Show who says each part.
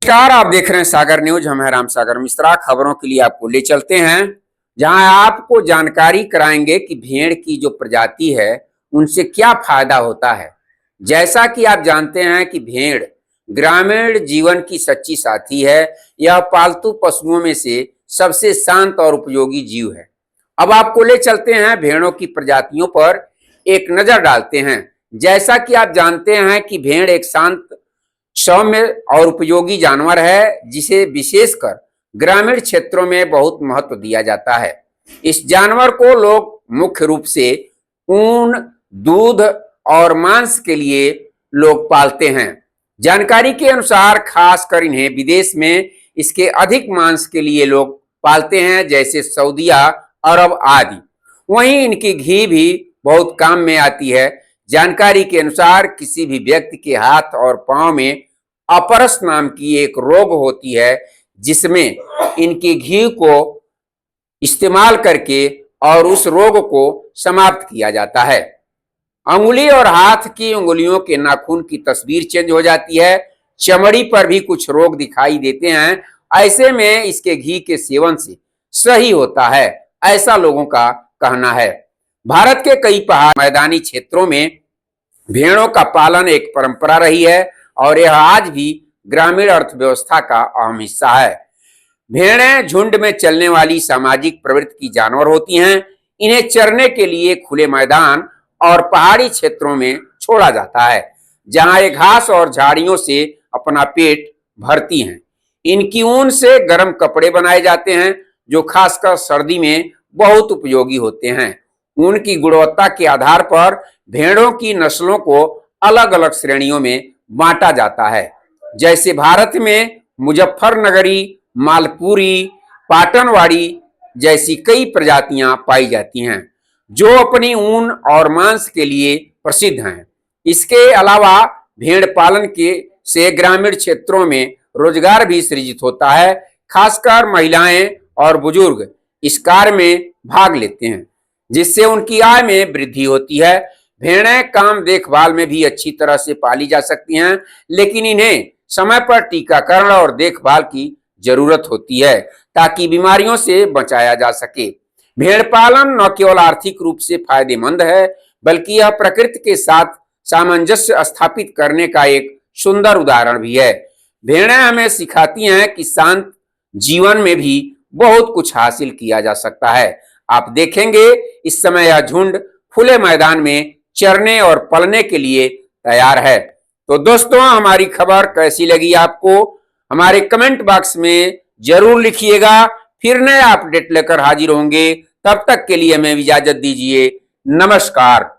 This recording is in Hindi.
Speaker 1: नमस्कार, आप देख रहे हैं सागर न्यूज। हम हैं राम सागर मिश्रा। खबरों के लिए आपको ले चलते हैं जहां आपको जानकारी कराएंगे कि भेड़ की जो प्रजाति है उनसे क्या फायदा होता है। जैसा कि आप जानते हैं कि भेड़ ग्रामीण जीवन की सच्ची साथी है। यह पालतू पशुओं में से सबसे शांत और उपयोगी जीव है। अब आपको ले चलते हैं भेड़ों की प्रजातियों पर एक नजर डालते हैं। जैसा कि आप जानते हैं कि भेड़ एक शांत, सौम्य और उपयोगी जानवर है जिसे विशेषकर ग्रामीण क्षेत्रों में बहुत महत्व दिया जाता है। इस जानवर को लोग मुख्य रूप से ऊन, दूध और मांस के लिए लोग पालते हैं। जानकारी के अनुसार खासकर इन्हें विदेश में इसके अधिक मांस के लिए लोग पालते हैं, जैसे सऊदीया, अरब आदि। वहीं इनकी घी भी बहुत काम में आती है। जानकारी के अनुसार किसी भी व्यक्ति के हाथ और पांव में अपरस नाम की एक रोग होती है, जिसमें इनके घी को इस्तेमाल करके और उस रोग को समाप्त किया जाता है। अंगुली और हाथ की उंगलियों के नाखून की तस्वीर चेंज हो जाती है। चमड़ी पर भी कुछ रोग दिखाई देते हैं। ऐसे में इसके घी के सेवन से सही होता है, ऐसा लोगों का कहना है। भारत के कई पहाड़ मैदानी क्षेत्रों में भेड़ों का पालन एक परंपरा रही है और यह आज भी ग्रामीण अर्थव्यवस्था का अहम हिस्सा है। भेड़ें झुंड में चलने वाली सामाजिक प्रवृत्ति की जानवर होती हैं। इन्हें चरने के लिए खुले मैदान और पहाड़ी क्षेत्रों में छोड़ा जाता है, जहां ये घास और झाड़ियों से अपना पेट भरती हैं। इनकी ऊन से गर्म कपड़े बनाए जाते हैं, जो खासकर सर्दी में बहुत उपयोगी होते हैं। ऊन की गुणवत्ता के आधार पर भेड़ों की नस्लों को अलग अलग श्रेणियों में बांटा जाता है। जैसे भारत में मुजफ्फरनगरी, मालपुरी, पाटनवाड़ी जैसी कई प्रजातियां पाई जाती हैं, जो अपनी ऊन और मांस के लिए प्रसिद्ध हैं। इसके अलावा भेड़ पालन के से ग्रामीण क्षेत्रों में रोजगार भी सृजित होता है। खासकर महिलाएं और बुजुर्ग इस कार्य में भाग लेते हैं, जिससे उनकी आय में वृद्धि होती है। भेड़ें काम देखभाल में भी अच्छी तरह से पाली जा सकती हैं, लेकिन इन्हें समय पर टीकाकरण और देखभाल की जरूरत होती है ताकि बीमारियों से बचाया जा सके। भेड़ पालन न केवल आर्थिक रूप से फायदेमंद है, बल्कि यह प्रकृति के साथ सामंजस्य स्थापित करने का एक सुंदर उदाहरण भी है। भेड़ें हमें सिखाती हैं कि शांत जीवन में भी बहुत कुछ हासिल किया जा सकता है। आप देखेंगे इस समय यह झुंड खुले मैदान में चरने और पलने के लिए तैयार है। तो दोस्तों, हमारी खबर कैसी लगी आपको हमारे कमेंट बॉक्स में जरूर लिखिएगा। फिर नया अपडेट लेकर हाजिर होंगे। तब तक के लिए हमें इजाजत दीजिए। नमस्कार।